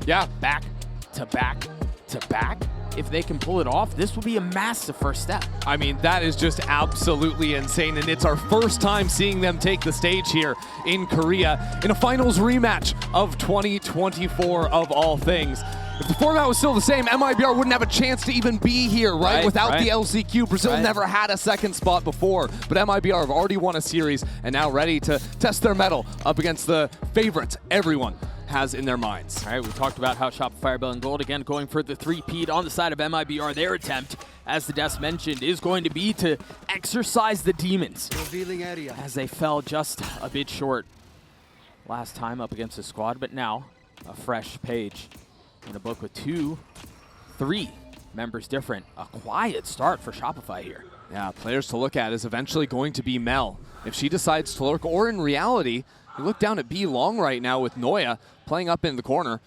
Yeah, back to back to back. If they can pull it off, this will be a massive first step. I mean, that is just absolutely insane, and it's our first time seeing them take the stage here in Korea in a finals rematch of 2024 of all things. If the format was still the same, MIBR wouldn't have a chance to even be here, right? Without the LCQ, Brazil never had a second spot before, but MIBR have already won a series and now ready to test their mettle up against the favorites everyone has in their minds. All right, we talked about how Shopify Rebel and Gold, again, going for the three-peat on the side of MIBR. Their attempt, as the Des mentioned, is going to be to exercise the demons as they fell just a bit short last time up against the squad, but now a fresh page in a book with 3 members different. A quiet start for Shopify here. Yeah, players to look at is eventually going to be Mel. If she decides to lurk, or in reality, you look down at B Long right now with Noya playing up in the corner.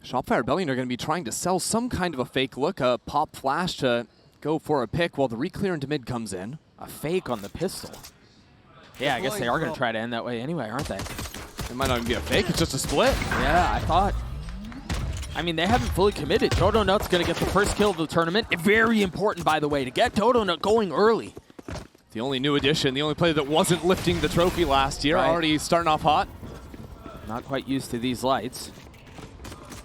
Shopify Rebellion are going to be trying to sell some kind of a fake look, a pop flash to go for a pick while the reclear into mid comes in. A fake on the pistol. Yeah, I guess they are going to try to end that way anyway, aren't they? It might not even be a fake, it's just a split. Yeah, I thought. I mean, they haven't fully committed. Dodo Nut's going to get the first kill of the tournament. Very important, by the way, to get Dodo Nut going early. The only new addition, the only player that wasn't lifting the trophy last year, already starting off hot. Not quite used to these lights,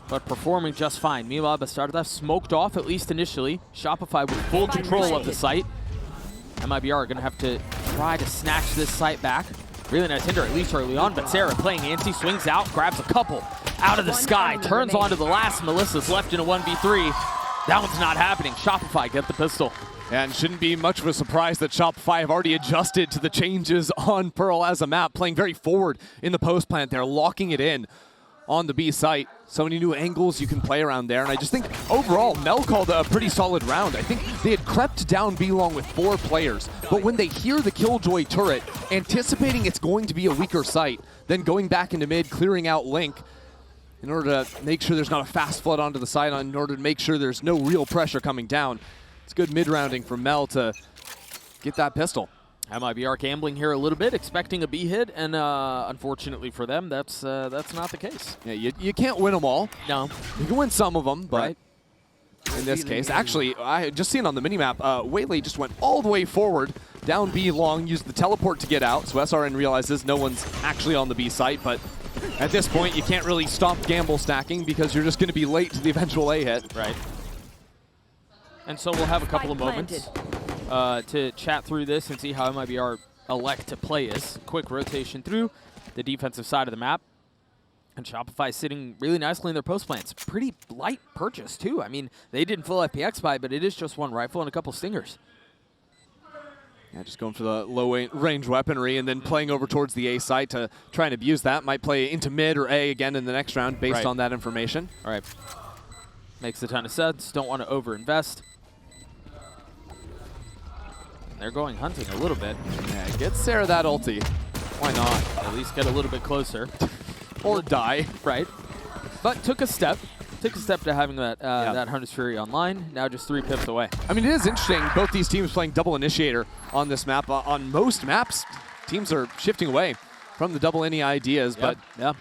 but performing just fine. Meanwhile, Bastarda smoked off, at least initially. Shopify with full control of the site. MIBR are going to have to try to snatch this site back. Really nice hinder, at least early on, but Sarah playing anti, swings out, grabs a couple out of the sky, turns onto the last. Melissa's left in a 1v3. That one's not happening. Shopify get the pistol. And shouldn't be much of a surprise that Shopify have already adjusted to the changes on Pearl as a map, playing very forward in the post plant. They're locking it in on the B site. So many new angles you can play around there. And I just think overall, Mel called a pretty solid round. I think they had crept down B long with 4 players. But when they hear the Killjoy turret, anticipating it's going to be a weaker site, then going back into mid, clearing out Link, in order to make sure there's not a fast flood onto the side, in order to make sure there's no real pressure coming down. It's good mid-rounding from Mel to get that pistol. MIBR gambling here a little bit, expecting a B hit, and unfortunately for them, that's not the case. Yeah, you can't win them all. No. You can win some of them, but in this case, actually, I had just seen on the minimap, Waylay just went all the way forward, down B long, used the teleport to get out, so SRN realizes no one's actually on the B site, but at this point, you can't really stop gamble stacking because you're just going to be late to the eventual A hit. Right. And so we'll have a couple of moments to chat through this and see how MIBR elect to play this. Quick rotation through the defensive side of the map. And Shopify sitting really nicely in their post plants. Pretty light purchase, too. I mean, they didn't full FPX buy, but it is just one rifle and a couple stingers. Yeah, just going for the low-range weaponry and then playing over towards the A site to try and abuse that. Might play into mid or A again in the next round based on that information. All right. Makes a ton of sense. Don't want to overinvest. They're going hunting a little bit. Yeah, get Sarah that ulti. Why not? At least get a little bit closer. Or die. Right. But took a step. Took a step to having that that Hunter's Fury online. Now just 3 pips away. I mean, it is interesting. Both these teams playing double initiator on this map. On most maps, teams are shifting away from the double ini ideas. But yeah,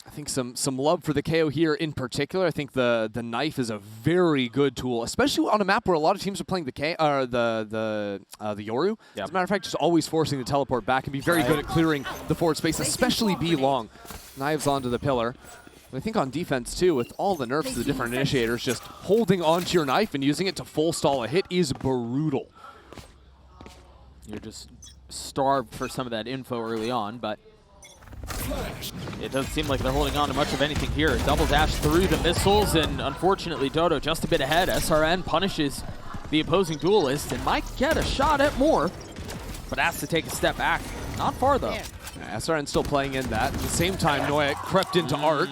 I think some love for the KO here in particular. I think the knife is a very good tool, especially on a map where a lot of teams are playing the Yoru. As a matter of fact, just always forcing the teleport back and be very good at clearing the forward space, especially B long. Knives onto the pillar. But I think on defense too, with all the nerfs to the different initiators, just holding onto your knife and using it to full stall a hit is brutal. You're just starved for some of that info early on, but it doesn't seem like they're holding on to much of anything here. Double dash through the missiles, and unfortunately Dodo just a bit ahead. SRN punishes the opposing duelist and might get a shot at more, but has to take a step back. Not far though. Yeah, SRN still playing in that. At the same time, Noya crept into Art.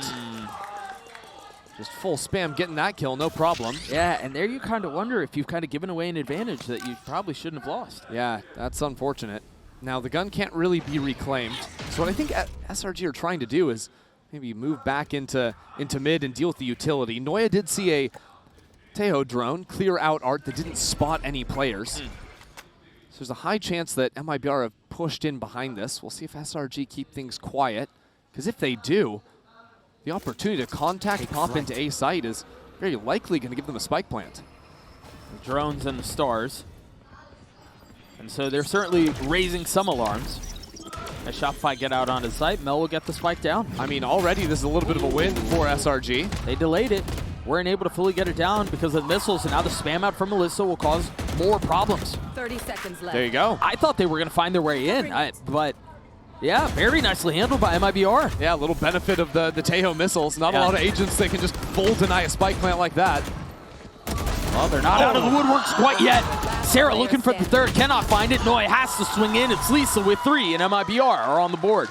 Just full spam, getting that kill, no problem. Yeah, and there you kind of wonder if you've kind of given away an advantage that you probably shouldn't have lost. Yeah, that's unfortunate. Now, the gun can't really be reclaimed. So what I think SRG are trying to do is maybe move back into mid and deal with the utility. Noya did see a Teho drone clear out Art that didn't spot any players. So there's a high chance that MIBR have pushed in behind this. We'll see if SRG keep things quiet, because if they do, the opportunity to contact pop into A site is very likely going to give them a spike plant. The drones and the stars. And so they're certainly raising some alarms. As Shopify get out onto the site, Mel will get the spike down. I mean, already this is a little bit of a win for SRG. They delayed it. Weren't able to fully get it down because of the missiles, and now the spam out from Melissa will cause more problems. 30 seconds left. There you go. I thought they were going to find their way in, but yeah, very nicely handled by MIBR. Yeah, a little benefit of the Tejo missiles. Not a lot of agents that can just full deny a spike plant like that. Well, they're not out of the woodworks quite yet. Sarah looking for the third, cannot find it. Noi has to swing in. It's Lisa with 3, and MIBR are on the board.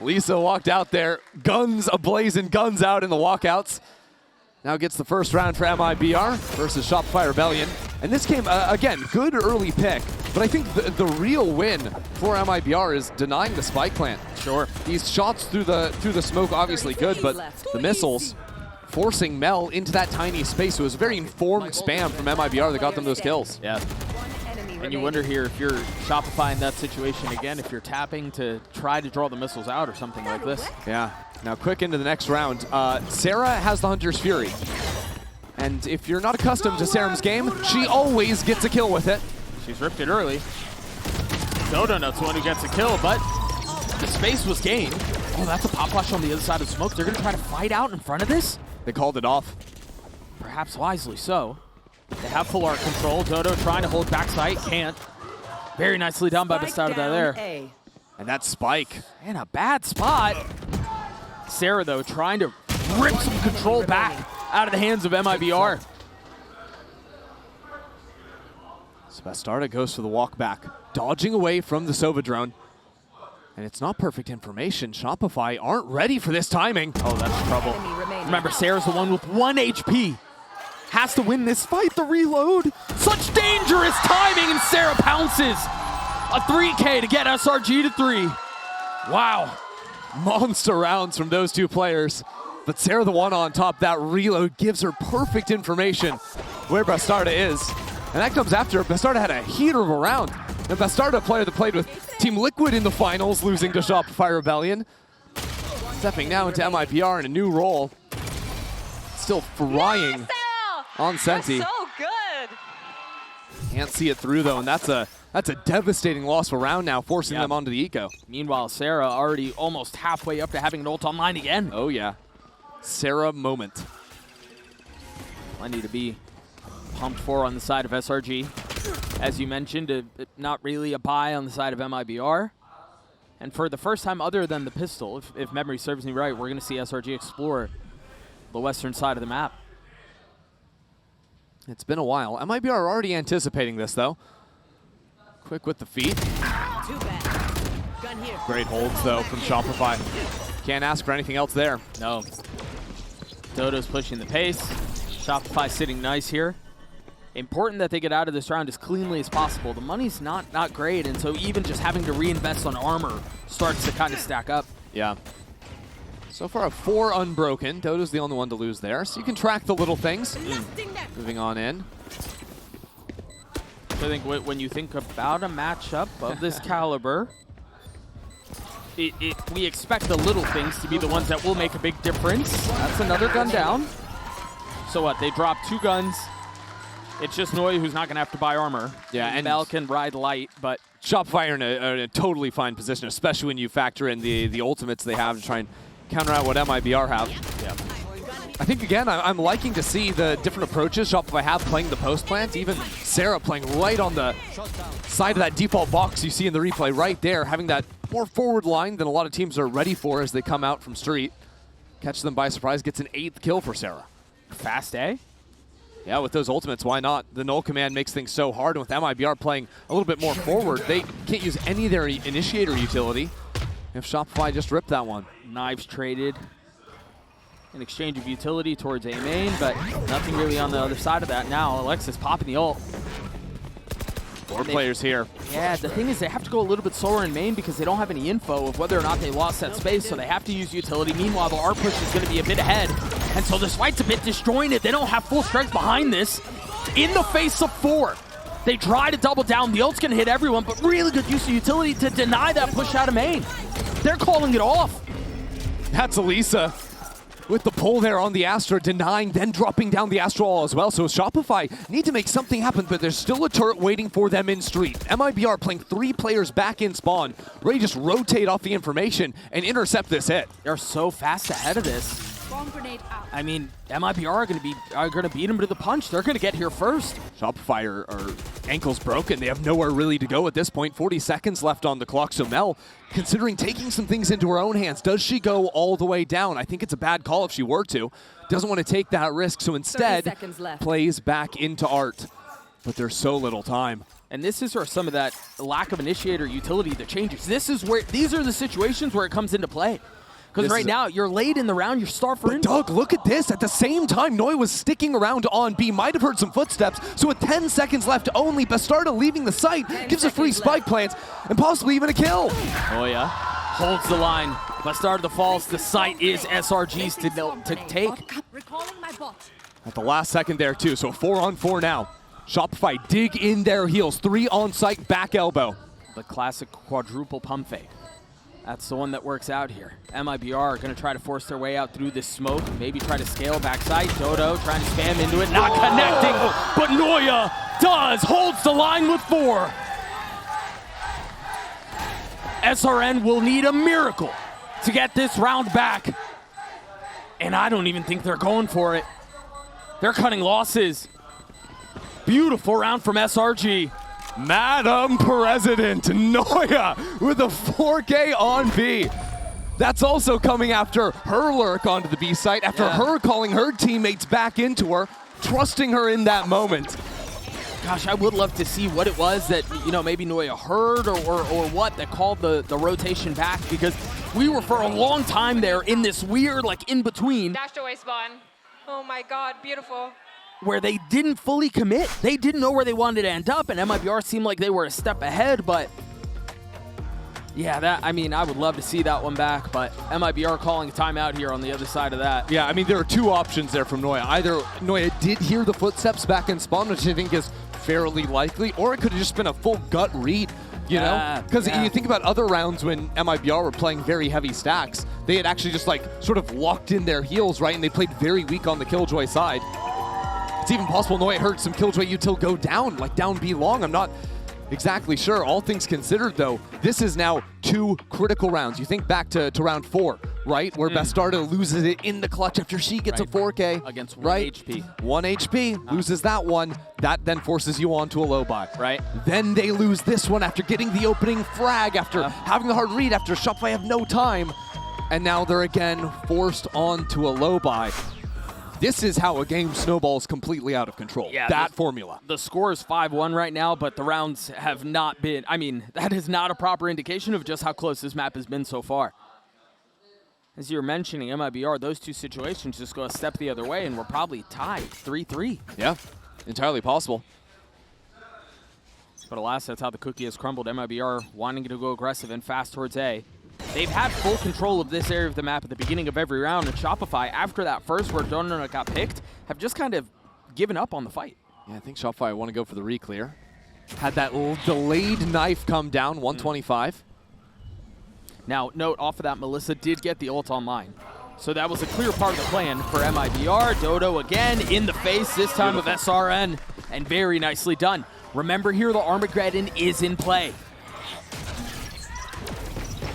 Lisa walked out there, guns ablazing, guns out in the walkouts. Now gets the first round for MIBR versus Shopify Rebellion. And this game, again, good early pick. But I think the real win for MIBR is denying the spike plant. Sure. These shots through the smoke, obviously good, but the missiles forcing Mel into that tiny space. It was a very informed spam from MIBR that got them those kills. Yeah. And you wonder here if you're Shopify in that situation again, if you're tapping to try to draw the missiles out or something like this. Yeah. Now quick into the next round. Sarah has the Hunter's Fury. And if you're not accustomed to Sarah's game, she always gets a kill with it. She's ripped it early. Dodonut's the one who gets a kill, but the space was gained. Oh, that's a pop flash on the other side of the smoke. They're going to try to fight out in front of this? They called it off. Perhaps wisely so. They have full arc control. Dodo trying to hold back sight, can't. Very nicely done by Bastarda there. And that spike. And a bad spot. Sarah, though, trying to rip some control back out of the hands of MIBR. So Bastarda goes for the walk back, dodging away from the Sova drone. And it's not perfect information. Shopify aren't ready for this timing. Oh, that's trouble. Remember, Sarah's the one with 1 HP. Has to win this fight, the reload. Such dangerous timing, and Sarah pounces. A 3K to get SRG to 3. Wow. Monster rounds from those two players. But Sarah, the one on top, that reload gives her perfect information where Bastarda is. And that comes after Bastarda had a heater of a round. And Bastarda, a player that played with Team Liquid in the finals, losing to Shopify Rebellion. Stepping now into MIBR in a new role. Still frying on Senti. So good. Can't see it through though, and that's a devastating loss for round now, forcing them onto the eco. Meanwhile, Sarah already almost halfway up to having an ult online again. Oh yeah, Sarah moment. Plenty to be pumped for on the side of SRG. As you mentioned, not really a buy on the side of MIBR. And for the first time other than the pistol, if memory serves me right, we're going to see SRG explore the western side of the map. It's been a while. MIBR are already anticipating this, though. Quick with the feet. Great holds, though, from Shopify. Can't ask for anything else there. No. Dodo's pushing the pace. Shopify sitting nice here. Important that they get out of this round as cleanly as possible. The money's not great, and so even just having to reinvest on armor starts to kind of stack up. Yeah. So far, a 4 unbroken. Dodo's the only one to lose there, so you can track the little things. Moving on in. So I think when you think about a matchup of this caliber, we expect the little things to be the ones that will make a big difference. That's another gun down. So what? They drop 2 guns. It's just Noi who's not going to have to buy armor. Yeah, and Mel can ride light, but Shopify are in a totally fine position, especially when you factor in the ultimates they have to try and counter out what MIBR have. yeah. I think, again, I'm liking to see the different approaches Shopify have playing the post plant. Even Sarah playing right on the side of that default box you see in the replay right there, having that more forward line than a lot of teams are ready for as they come out from street. Catch them by surprise, gets an 8th kill for Sarah. Fast A? Yeah, with those ultimates, why not? The null command makes things so hard, and with MIBR playing a little bit more forward, they can't use any of their initiator utility. If Shopify just ripped that one. Knives traded in exchange of utility towards A main, but nothing really on the other side of that now. Alexis popping the ult. 4 players here. Yeah, the thing is they have to go a little bit slower in main because they don't have any info of whether or not they lost that space, so they have to use utility. Meanwhile, the R push is going to be a bit ahead, and so this fight's a bit disjointed. They don't have full strength behind this. In the face of 4, they try to double down. The ult's going to hit everyone, but really good use of utility to deny that push out of main. They're calling it off. That's Elisa with the pull there on the Astra, denying, then dropping down the Astra wall as well. So Shopify need to make something happen, but there's still a turret waiting for them in street. MIBR playing 3 players back in spawn, ready to just rotate off the information and intercept this hit. They're so fast ahead of this. Bomb grenade out. I mean, MIBR are gonna beat them to the punch. They're gonna get here first. Shopify are ankles broken. They have nowhere really to go at this point. 40 seconds left on the clock. So Mel, considering taking some things into her own hands, does she go all the way down? I think it's a bad call if she were to. Doesn't want to take that risk, so instead plays back into Art. But there's so little time. And this is where some of that lack of initiator utility that changes. These are the situations where it comes into play. Because right now, you're late in the round, you're starved for info. Doug, look at this. At the same time, Noi was sticking around on B. Might have heard some footsteps. So with 10 seconds left only, Bastarda leaving the site gives a free spike plant and possibly even a kill. Oh, yeah. Holds the line. Bastarda falls. The site is SRG's to take. Recalling my bot. At the last second there, too. So 4-on-4 now. Shopify dig in their heels. 3 on site, back elbow. The classic quadruple pump fake. That's the one that works out here. MIBR are going to try to force their way out through this smoke, maybe try to scale backside. Dodo trying to spam into it, not connecting, but Noya does, holds the line with 4. SRN will need a miracle to get this round back. And I don't even think they're going for it. They're cutting losses. Beautiful round from SRG. Madam President, Noya with a 4K on B. That's also coming after her lurk onto the B site, after her calling her teammates back into her, trusting her in that moment. Gosh, I would love to see what it was that, maybe Noya heard or what that called the rotation back, because we were for a long time there in this weird, in-between. Dashed away spawn. Oh my god, beautiful. Where they didn't fully commit. They didn't know where they wanted to end up, and MIBR seemed like they were a step ahead, but yeah, I would love to see that one back, but MIBR calling a timeout here on the other side of that. Yeah, there are 2 options there from Noya. Either Noya did hear the footsteps back in spawn, which I think is fairly likely, or it could have just been a full gut read, Because you think about other rounds when MIBR were playing very heavy stacks, they had actually just sort of locked in their heels, right, and they played very weak on the Killjoy side. It's even possible Noya heard some Killjoy util go down, down B long. I'm not exactly sure. All things considered, though, this is now 2 critical rounds. You think back to round 4, right? Where Bastarda loses it in the clutch after she gets a 4K. Against 1 HP. 1 HP, loses that one. That then forces you on to a low buy. Right. Then they lose this one after getting the opening frag, after having the hard read, after Shopify have no time. And now they're again forced onto a low buy. This is how a game snowballs completely out of control. Yeah, that formula. The score is 5-1 right now, but the rounds have not been, that is not a proper indication of just how close this map has been so far. As you were mentioning, MIBR, those 2 situations just go a step the other way, and we're probably tied 3-3. Yeah, entirely possible. But alas, that's how the cookie has crumbled. MIBR wanting to go aggressive and fast towards A. They've had full control of this area of the map at the beginning of every round, and Shopify, after that first where Donut got picked, have just kind of given up on the fight. Yeah, I think Shopify want to go for the re-clear. Had that delayed knife come down, 125. Now, note off of that, Melissa did get the ult online. So that was a clear part of the plan for MIBR. Dodo again in the face, this time of SRN, and very nicely done. Remember here, the Armageddon is in play.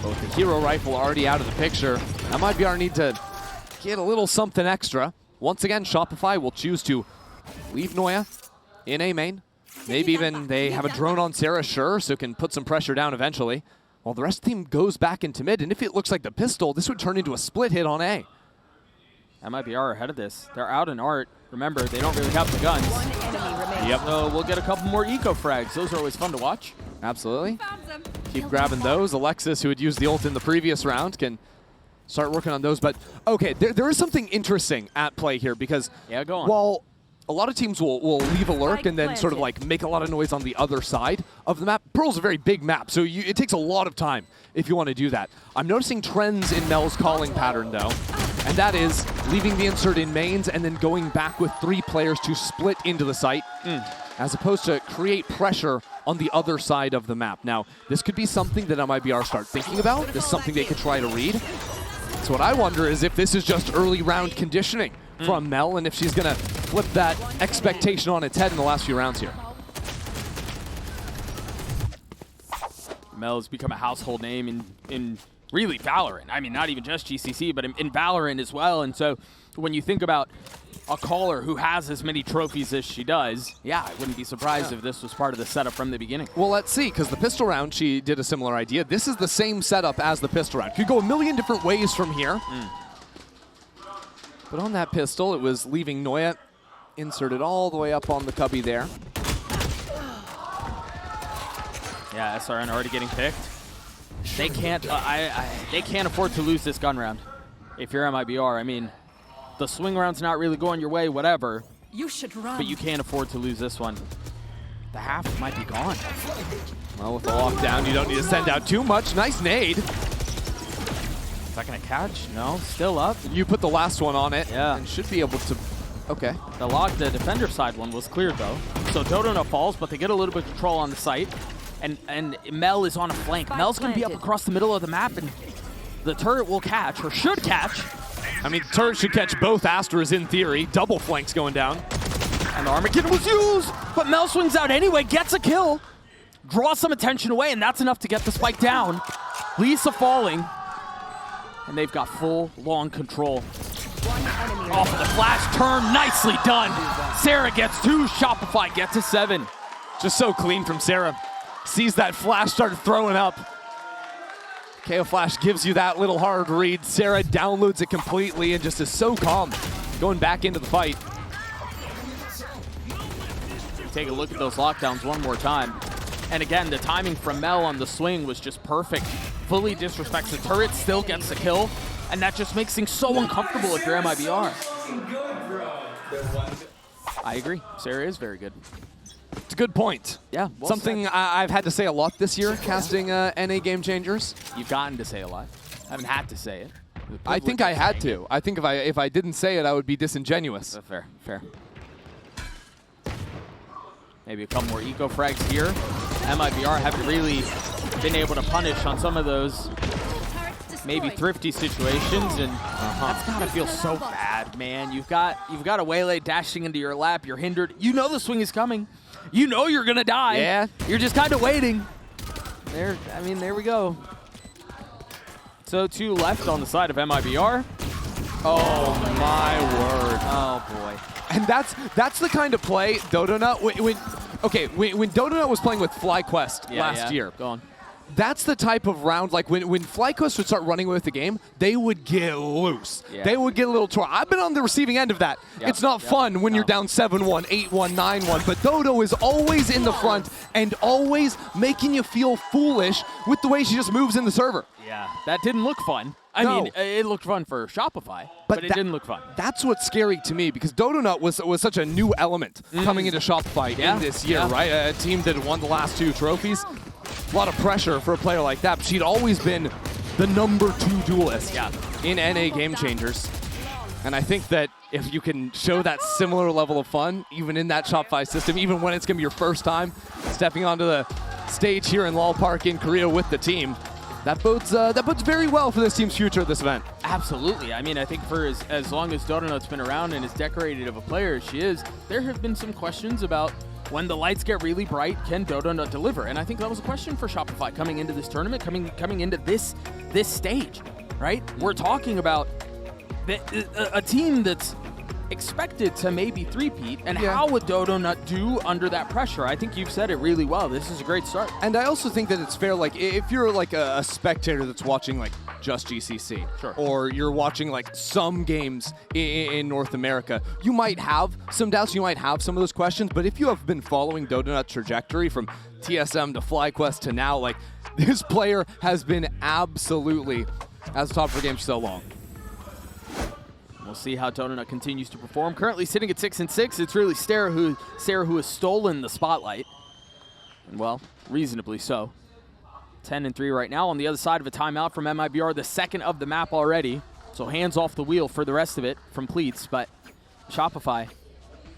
Both the hero rifle already out of the picture. MIBR need to get a little something extra. Once again, Shopify will choose to leave Noya in A main. Maybe even they have a drone on Sarah, sure, so can put some pressure down eventually. While the rest of the team goes back into mid, and if it looks like the pistol, this would turn into a split hit on A. MIBR ahead of this. They're out in Art. Remember, they don't really have the guns. Yep. So we'll get a couple more eco frags. Those are always fun to watch. Absolutely. Keep grabbing those. Alexis, who had used the ult in the previous round, can start working on those. But, okay, there is something interesting at play here because go on. While a lot of teams will leave a lurk and then sort of make a lot of noise on the other side of the map, Pearl's a very big map, so it takes a lot of time if you want to do that. I'm noticing trends in Mel's calling pattern, though, and that is leaving the insert in mains and then going back with 3 players to split into the site, as opposed to create pressure on the other side of the map. Now, this could be something that MIBR start thinking about. This is something they could try to read. So what I wonder is if this is just early round conditioning from Mel, and if she's going to flip that expectation on its head in the last few rounds here. Mel has become a household name in really Valorant. I mean, not even just GCC, but in Valorant as well. And so when you think about a caller who has as many trophies as she does, yeah, I wouldn't be surprised if this was part of the setup from the beginning. Well, let's see, because the pistol round, she did a similar idea. This is the same setup as the pistol round. Could go a million different ways from here. But on that pistol, it was leaving Noya inserted all the way up on the cubby there. Yeah, SRN already getting picked. They can't. They can't afford to lose this gun round. If you're MIBR, I mean, the swing round's not really going your way, whatever. You should run. But you can't afford to lose this one. The half might be gone. Well, with the lockdown, you don't need to send out too much. Nice nade. Is that gonna catch? No, still up. You put the last one on it. Yeah. And should be able to. Okay. The defender side one was cleared though. So Dodona falls, but they get a little bit of control on the site. And Mel is on a flank. Mel's going to be up across the middle of the map, and the turret will catch, or should catch. I mean, turret should catch both Astras in theory. Double flanks going down. And the Armageddon was used, but Mel swings out anyway, gets a kill, draws some attention away, and that's enough to get the spike down. Lisa falling, and they've got full, long control. Off of the flash turn, nicely done. Sarah gets 2, Shopify gets a 7. Just so clean from Sarah. Sees that flash, started throwing up. KO Flash gives you that little hard read. Sarah downloads it completely and just is so calm going back into the fight. Take a look at those lockdowns one more time. And again, the timing from Mel on the swing was just perfect. Fully disrespects the turret, still gets the kill. And that just makes things so uncomfortable if you're MIBR. I agree. Sarah is very good. It's a good point. Yeah. Well Something I've had to say a lot this year, casting NA Game Changers. You've gotten to say a lot. I haven't had to say it. I think I had to. I think if I didn't say it, I would be disingenuous. Fair, fair. Maybe a couple more eco frags here. MIBR haven't really been able to punish on some of those maybe thrifty situations, and that's gotta feel so bad, man. You've got a waylay dashing into your lap. You're hindered. You know the swing is coming. You know you're gonna die. Yeah. You're just kind of waiting. There we go. So 2 left on the side of MIBR. Oh my word. Oh boy. And that's the kind of play Dodona when Dodona was playing with FlyQuest last year. Go on. That's the type of round, like when FlyQuest would start running with the game, they would get loose. Yeah. They would get a little tour. I've been on the receiving end of that. Yep. It's not fun when you're down 7-1, 8-1, 9-1, but Dodo is always in the front and always making you feel foolish with the way she just moves in the server. Yeah, that didn't look fun. I mean, it looked fun for Shopify, but it didn't look fun. That's what's scary to me, because Dodonut was such a new element coming into Shopify in this year, right? A team that had won the last 2 trophies. A lot of pressure for a player like that, but she'd always been the #2 duelist in NA Game Changers. And I think that if you can show that similar level of fun, even in that Shopify system, even when it's going to be your first time stepping onto the stage here in Lal Park in Korea with the team, that bodes very well for this team's future at this event. Absolutely. I mean, I think for as long as Dodonut's been around and as decorated of a player as she is, there have been some questions about when the lights get really bright, can Dodonut deliver? And I think that was a question for Shopify coming into this tournament, coming into this stage, right? We're talking about a team that's expected to maybe three-peat, and how would Dodonut do under that pressure? I think you've said it really well. This is a great start. And I also think that it's fair, like, if you're like a spectator that's watching like just GCC, or you're watching like some games in North America, you might have some doubts, you might have some of those questions, but if you have been following Dodonut's trajectory from TSM to FlyQuest to now, like, this player has been absolutely as top for games so long. We'll see how Dodonut continues to perform. Currently sitting at 6-6. It's really Sarah who has stolen the spotlight. And, well, reasonably so. 10-3 right now on the other side of a timeout from MIBR, the second of the map already. So hands off the wheel for the rest of it from Pleats. But Shopify,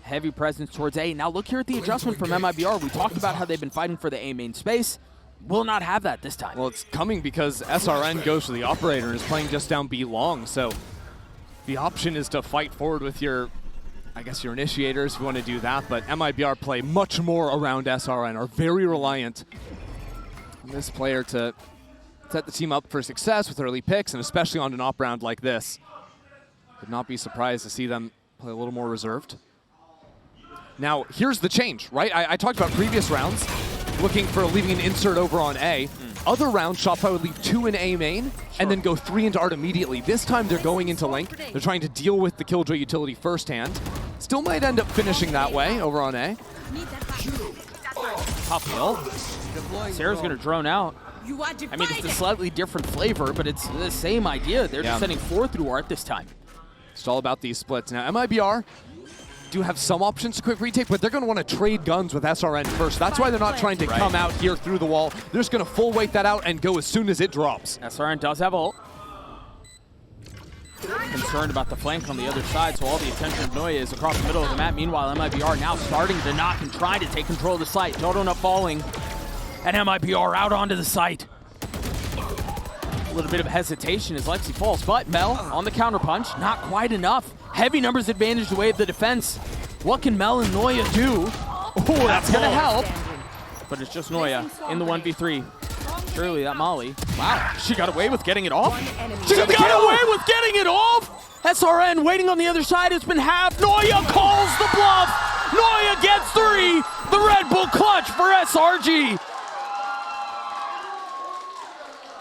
heavy presence towards A. Now look here at the adjustment from MIBR. We talked about how they've been fighting for the A main space. will not have that this time. Well, it's coming because SRN goes for the operator and is playing just down B long, so the option is to fight forward with your, I guess, your initiators if you want to do that, but MIBR play much more around SRN, are very reliant on this player to set the team up for success with early picks, and especially on an op round like this. Would not be surprised to see them play a little more reserved. Now, here's the change, right? I talked about previous rounds, looking for leaving an insert over on A. Other rounds, Shopify would leave 2 in A main, and then go 3 into Art immediately. This time, they're going into Link. They're trying to deal with the Killjoy utility firsthand. Still might end up finishing that way over on A. Top hill. Sarah's going to drone out. I mean, it's a slightly different flavor, but it's the same idea. They're just sending 4 through Art this time. It's all about these splits. Now, MIBR do have some options to quick retake, but they're going to want to trade guns with SRN first. That's why they're not trying to come out here through the wall. They're just going to full weight that out and go as soon as it drops. SRN does have ult. Concerned about the flank on the other side, so all the attention of Noya is across the middle of the map. Meanwhile, MIBR now starting to knock and try to take control of the site. Dodo up falling, and MIBR out onto the site. A little bit of hesitation as Lexi falls, but Mel on the counterpunch, not quite enough. Heavy numbers advantage the way of the defense. What can Mel and Noya do? Oh, that's gonna help. But it's just Noya in the 1v3. Surely that Molly. Wow, she got away with getting it off. She got away with getting it off. SRN waiting on the other side. It's been halved. Noya calls the bluff. Noya gets 3. The Red Bull clutch for SRG.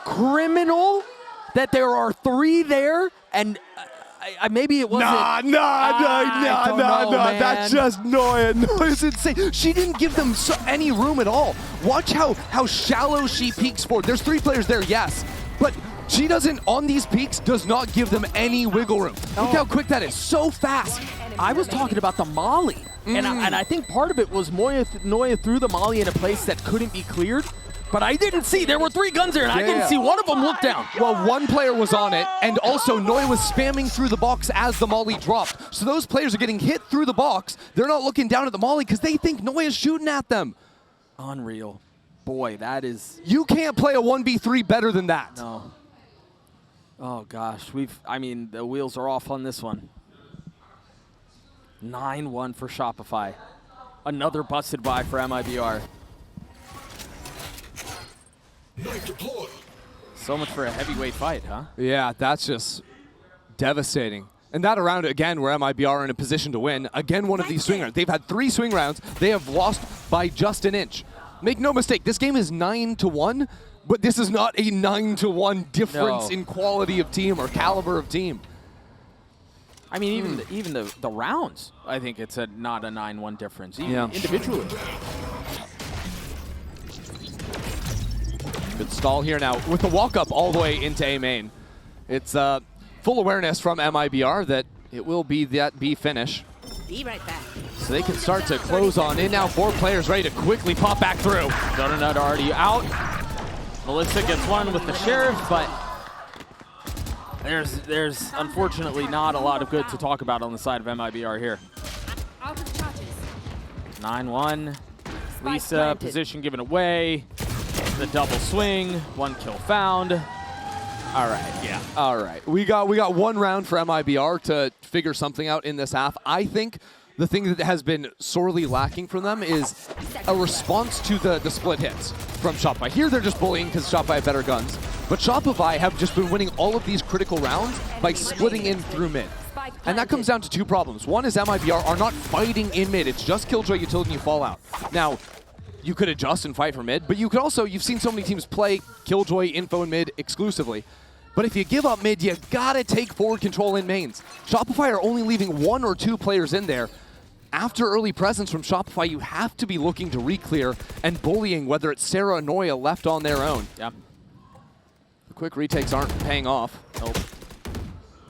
Criminal that there are 3 there, and maybe it wasn't. No. That's just Noya. Noya's insane. She didn't give them any room at all. Watch how shallow she peeks forward. There's 3 players there, yes, but she doesn't, on these peaks, does not give them any wiggle room. Look how quick that is. So fast. I was talking about the Molly, and I think part of it was Noya threw the Molly in a place that couldn't be cleared. But I didn't see. There were 3 guns there, and I didn't see one of them look down. Well, 1 player was on it, and also Noya was spamming through the box as the Molly dropped. So those players are getting hit through the box. They're not looking down at the Molly because they think Noya's shooting at them. Unreal. Boy, that is... You can't play a 1v3 better than that. No. Oh, gosh. I mean, the wheels are off on this one. 9-1 for Shopify. Another busted buy for MIBR. So much for a heavyweight fight, huh? Yeah, that's just devastating. And that around, again, where MIBR are in a position to win. Again, one of these swing rounds. They've had 3 swing rounds. They have lost by just an inch. Make no mistake, this game is 9-1, but this is not a 9-1 difference in quality of team or caliber of team. I mean, even the rounds, I think it's not a 9-1 difference, even individually. Good stall here now with the walk-up all the way into A main. It's full awareness from MIBR that it will be that B finish. Be right back. So they can start to close on in now. 4 players ready to quickly pop back through. Donut already out. Melissa gets one with the Sheriff, but there's unfortunately not a lot of good to talk about on the side of MIBR here. Out of charges. 9-1. Lisa, position given away. The double swing, 1 kill found. All right, yeah. All right, we got 1 round for MIBR to figure something out in this half. I think the thing that has been sorely lacking from them is a response to the split hits from Shopify. Here they're just bullying because Shopify have better guns, but Shopify have just been winning all of these critical rounds by splitting in through mid. And that comes down to 2 problems. One is MIBR are not fighting in mid. It's just Killjoy utility and you fall out. Now, you could adjust and fight for mid, but you could also, you've seen so many teams play Killjoy, Info, and mid exclusively. But if you give up mid, you gotta take forward control in mains. Shopify are only leaving 1 or 2 players in there. After early presence from Shopify, you have to be looking to re-clear and bullying, whether it's Sarah or Noya left on their own. Yeah. The quick retakes aren't paying off. Nope.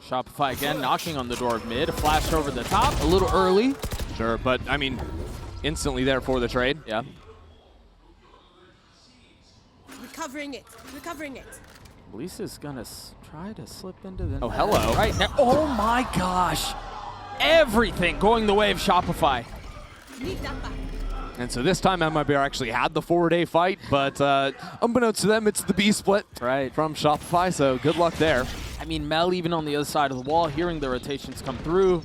Shopify again knocking on the door of mid. A flash over the top, a little early. Sure, but I mean, instantly there for the trade. Yeah. Recovering it. Lisa's gonna try to slip into the... Oh, hello. Right now. Oh my gosh. Everything going the way of Shopify. Need that back. And so this time MIBR actually had the 4-day fight, but unbeknownst to them, it's the B split from Shopify, so good luck there. I mean, Mel, even on the other side of the wall, hearing the rotations come through.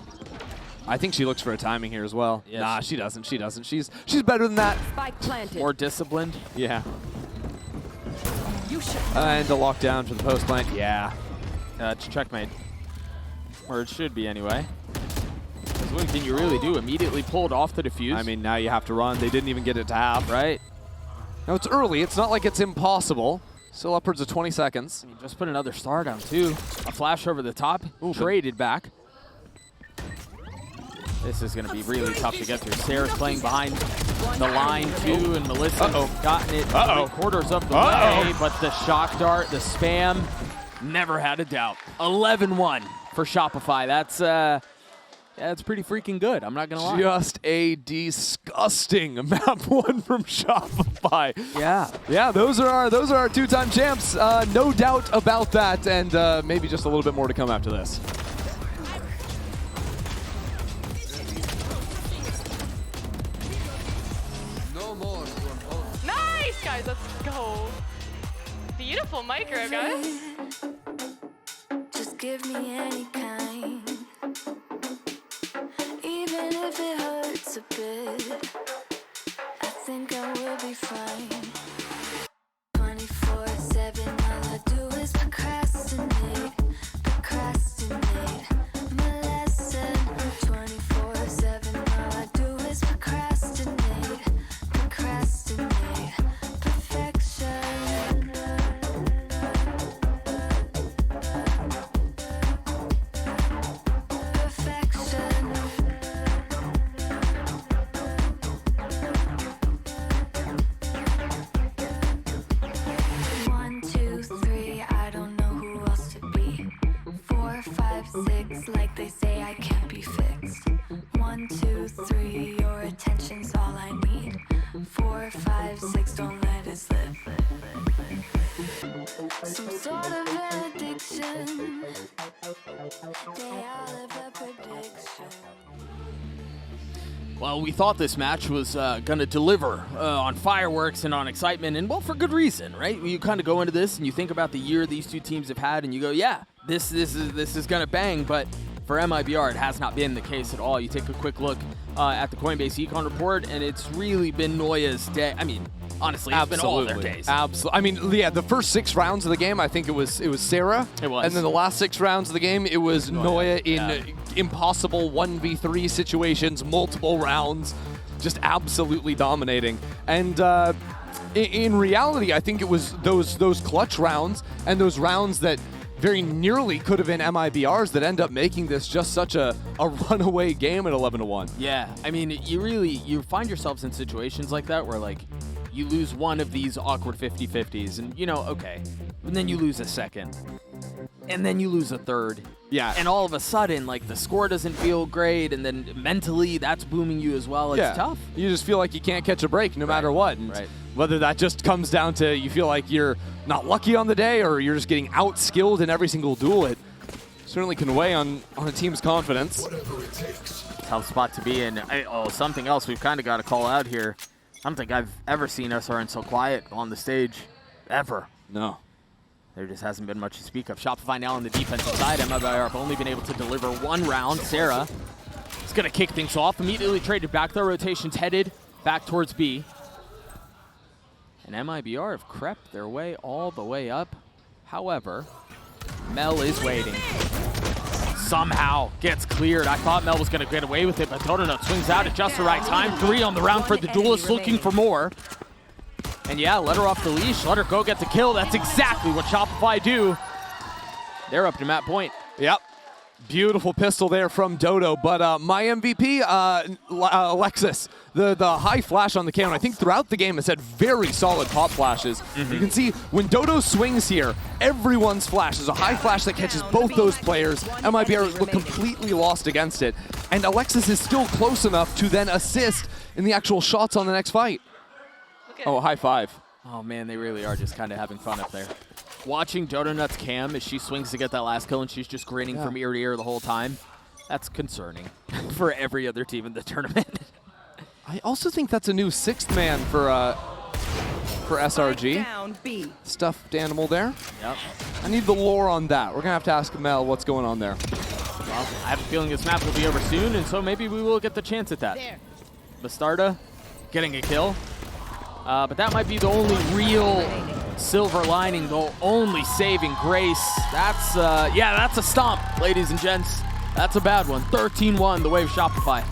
I think she looks for a timing here as well. Yes. Nah, she doesn't. She doesn't. She's better than that. Spike planted. More disciplined. Yeah. You should. And a lockdown for the post plant. Yeah. It's checkmate. Or it should be anyway. Because what can you really do? Immediately pulled off the defuse. I mean, now you have to run. They didn't even get it to half. Right. Now, it's early. It's not like it's impossible. Still upwards of 20 seconds. I mean, just put another star down, too. A flash over the top. Traded back. This is going to be really tough to get through. Sarah's playing behind the line, too, and Melissa's gotten it 3/4 of the way, but the shock dart, the spam, never had a doubt. 11-1 for Shopify. That's pretty freaking good. I'm not going to lie. Just a disgusting map 1 from Shopify. Yeah. Yeah, those are our two-time champs. No doubt about that, and maybe just a little bit more to come after this. Nice, guys. Let's go. Beautiful micro, guys. Just give me any kind, even if it hurts a bit. I think I will be fine. 24/7, all I do is procrastinate, procrastinate. My lesson. 24/7, all I do is procrastinate, procrastinate. Perfection. One, two, three, I don't know who else to be. 4, 5, 6, like they say I can't be fixed. 1, 2, 3, your attention's all I need. 4, 5, 6, don't let it slip. Some sort of an addiction. They all have a prediction. Well, we thought this match was going to deliver on fireworks and on excitement, and well, for good reason, right? You kind of go into this and you think about the year these two teams have had, and you go, yeah, this is going to bang, but for MIBR, it has not been the case at all. You take a quick look at the Coinbase Econ report, and it's really been Noya's day. I mean, honestly, it's been all their days. Absolutely. I mean, yeah, the first 6 rounds of the game, I think it was Sarah. It was. And then the last 6 rounds of the game, it was Noya in impossible 1v3 situations, multiple rounds, just absolutely dominating. And in reality, I think it was those clutch rounds and those rounds that very nearly could have been MIBRs that end up making this just such a runaway game at 11-1. Yeah, I mean, you find yourselves in situations like that where, like, you lose one of these awkward 50-50s, and, you know, okay, and then you lose a second, and then you lose a third. Yeah. And all of a sudden, like, the score doesn't feel great, and then mentally that's booming you as well. It's tough. You just feel like you can't catch a break no matter what. And Right. whether that just comes down to you feel like you're not lucky on the day or you're just getting out-skilled in every single duel, it certainly can weigh on a team's confidence. Tough spot to be in. Something else we've kind of got to call out here. I don't think I've ever seen SRN so quiet on the stage, ever. No. There just hasn't been much to speak of. Shopify now on the defensive side. MIBR have only been able to deliver 1 round. Sarah is going to kick things off. Immediately traded back. Their rotation's headed back towards B. And MIBR have crept their way all the way up. However, Mel is waiting. Somehow gets cleared. I thought Mel was going to get away with it, but Donut swings out at just the right time. 3 on the round for the duelist, looking for more. And yeah, let her off the leash. Let her go get the kill. That's exactly what Shopify do. They're up to map point. Yep. Beautiful pistol there from Dodo, but my MVP, Alexis, the high flash on the cannon, I think throughout the game has had very solid pop flashes. You can see when Dodo swings here, everyone's flash is a high flash that catches both those players. MIBR look completely lost against it, and Alexis is still close enough to then assist in the actual shots on the next fight. Oh, high five. Oh man, they really are just kind of having fun up there. Watching Donut's cam as she swings to get that last kill and she's just grinning from ear to ear the whole time, that's concerning for every other team in the tournament. I also think that's a new 6th man for SRG. Down B. Stuffed animal there. Yep. I need the lore on that. We're going to have to ask Mel what's going on there. Well, I have a feeling this map will be over soon, and so maybe we will get the chance at that. There. Bastarda getting a kill. But that might be the only real silver lining, the only saving grace. That's, yeah, that's a stomp, ladies and gents. That's a bad one. 13-1, the Wave Shopify.